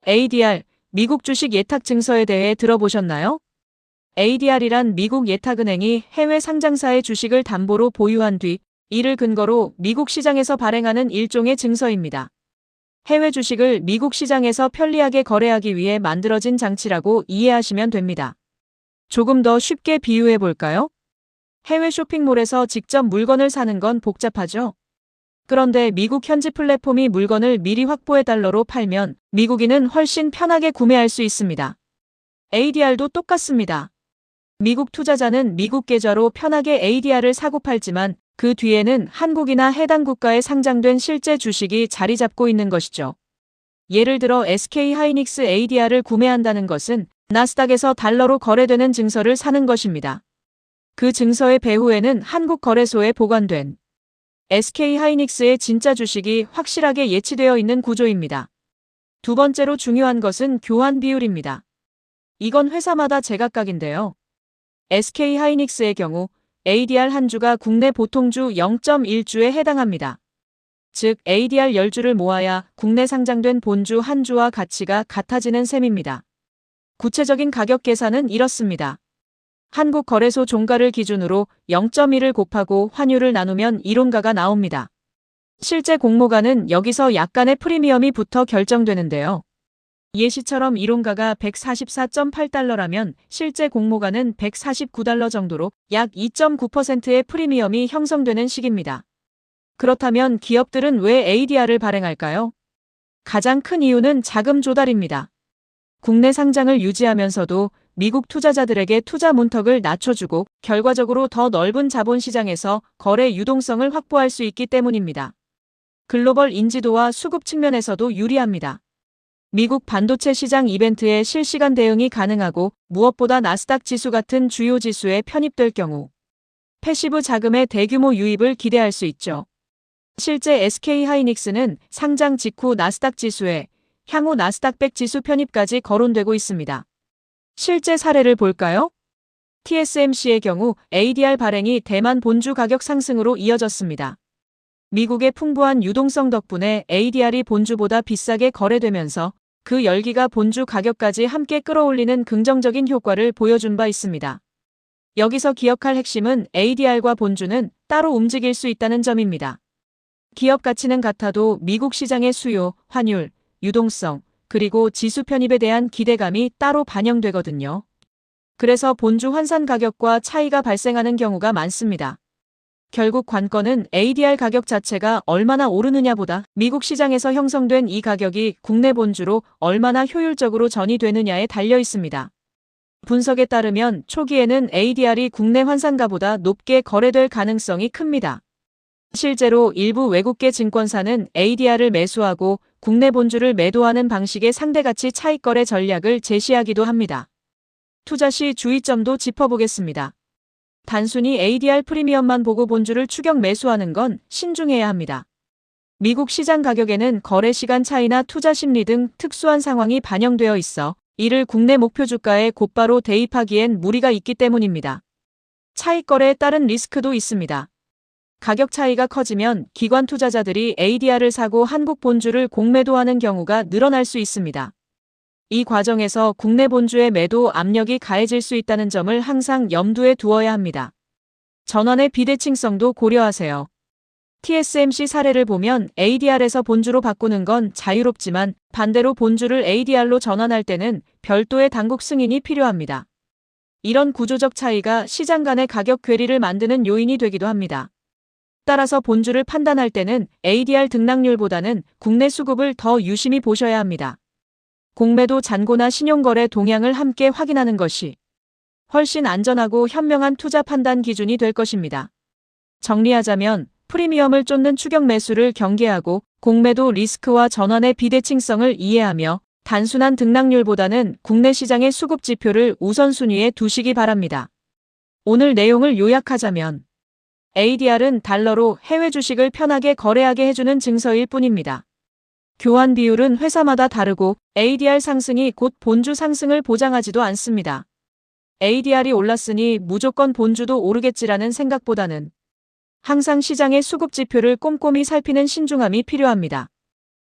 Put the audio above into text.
ADR, 미국 주식 예탁 증서에 대해 들어보셨나요? ADR이란 미국 예탁은행이 해외 상장사의 주식을 담보로 보유한 뒤 이를 근거로 미국 시장에서 발행하는 일종의 증서입니다. 해외 주식을 미국 시장에서 편리하게 거래하기 위해 만들어진 장치라고 이해하시면 됩니다. 조금 더 쉽게 비유해 볼까요? 해외 쇼핑몰에서 직접 물건을 사는 건 복잡하죠? 그런데 미국 현지 플랫폼이 물건을 미리 확보해 달러로 팔면 미국인은 훨씬 편하게 구매할 수 있습니다. ADR도 똑같습니다. 미국 투자자는 미국 계좌로 편하게 ADR을 사고 팔지만 그 뒤에는 한국이나 해당 국가에 상장된 실제 주식이 자리 잡고 있는 것이죠. 예를 들어 SK하이닉스 ADR을 구매한다는 것은 나스닥에서 달러로 거래되는 증서를 사는 것입니다. 그 증서의 배후에는 한국 거래소에 보관된 SK하이닉스의 진짜 주식이 확실하게 예치되어 있는 구조입니다. 두 번째로 중요한 것은 교환 비율입니다. 이건 회사마다 제각각인데요. SK하이닉스의 경우 ADR 한 주가 국내 보통주 0.1주에 해당합니다. 즉 ADR 10주를 모아야 국내 상장된 본주 한 주와 가치가 같아지는 셈입니다. 구체적인 가격 계산은 이렇습니다. 한국거래소 종가를 기준으로 0.1을 곱하고 환율을 나누면 이론가가 나옵니다. 실제 공모가는 여기서 약간의 프리미엄이 붙어 결정되는데요. 예시처럼 이론가가 144.8달러라면 실제 공모가는 149달러 정도로 약 2.9%의 프리미엄이 형성되는 식입니다. 그렇다면 기업들은 왜 ADR을 발행할까요? 가장 큰 이유는 자금 조달입니다. 국내 상장을 유지하면서도 미국 투자자들에게 투자 문턱을 낮춰주고 결과적으로 더 넓은 자본시장에서 거래 유동성을 확보할 수 있기 때문입니다. 글로벌 인지도와 수급 측면에서도 유리합니다. 미국 반도체 시장 이벤트에 실시간 대응이 가능하고 무엇보다 나스닥 지수 같은 주요 지수에 편입될 경우 패시브 자금의 대규모 유입을 기대할 수 있죠. 실제 SK하이닉스는 상장 직후 나스닥 지수에 향후 나스닥 100 지수 편입까지 거론되고 있습니다. 실제 사례를 볼까요? TSMC의 경우 ADR 발행이 대만 본주 가격 상승으로 이어졌습니다. 미국의 풍부한 유동성 덕분에 ADR이 본주보다 비싸게 거래되면서 그 열기가 본주 가격까지 함께 끌어올리는 긍정적인 효과를 보여준 바 있습니다. 여기서 기억할 핵심은 ADR과 본주는 따로 움직일 수 있다는 점입니다. 기업 가치는 같아도 미국 시장의 수요, 환율, 유동성, 그리고 지수 편입에 대한 기대감이 따로 반영되거든요. 그래서 본주 환산 가격과 차이가 발생하는 경우가 많습니다. 결국 관건은 ADR 가격 자체가 얼마나 오르느냐보다 미국 시장에서 형성된 이 가격이 국내 본주로 얼마나 효율적으로 전이되느냐에 달려 있습니다. 분석에 따르면 초기에는 ADR이 국내 환산가보다 높게 거래될 가능성이 큽니다. 실제로 일부 외국계 증권사는 ADR을 매수하고 국내 본주를 매도하는 방식의 상대가치 차익거래 전략을 제시하기도 합니다. 투자 시 주의점도 짚어보겠습니다. 단순히 ADR 프리미엄만 보고 본주를 추격 매수하는 건 신중해야 합니다. 미국 시장 가격에는 거래 시간 차이나 투자 심리 등 특수한 상황이 반영되어 있어 이를 국내 목표 주가에 곧바로 대입하기엔 무리가 있기 때문입니다. 차익거래에 따른 리스크도 있습니다. 가격 차이가 커지면 기관 투자자들이 ADR을 사고 한국 본주를 공매도하는 경우가 늘어날 수 있습니다. 이 과정에서 국내 본주의 매도 압력이 가해질 수 있다는 점을 항상 염두에 두어야 합니다. 전환의 비대칭성도 고려하세요. TSMC 사례를 보면 ADR에서 본주로 바꾸는 건 자유롭지만 반대로 본주를 ADR로 전환할 때는 별도의 당국 승인이 필요합니다. 이런 구조적 차이가 시장 간의 가격 괴리를 만드는 요인이 되기도 합니다. 따라서 본주를 판단할 때는 ADR 등락률보다는 국내 수급을 더 유심히 보셔야 합니다. 공매도 잔고나 신용거래 동향을 함께 확인하는 것이 훨씬 안전하고 현명한 투자 판단 기준이 될 것입니다. 정리하자면 프리미엄을 쫓는 추격 매수를 경계하고 공매도 리스크와 전환의 비대칭성을 이해하며 단순한 등락률보다는 국내 시장의 수급 지표를 우선순위에 두시기 바랍니다. 오늘 내용을 요약하자면 ADR은 달러로 해외 주식을 편하게 거래하게 해주는 증서일 뿐입니다. 교환 비율은 회사마다 다르고 ADR 상승이 곧 본주 상승을 보장하지도 않습니다. ADR이 올랐으니 무조건 본주도 오르겠지라는 생각보다는 항상 시장의 수급 지표를 꼼꼼히 살피는 신중함이 필요합니다.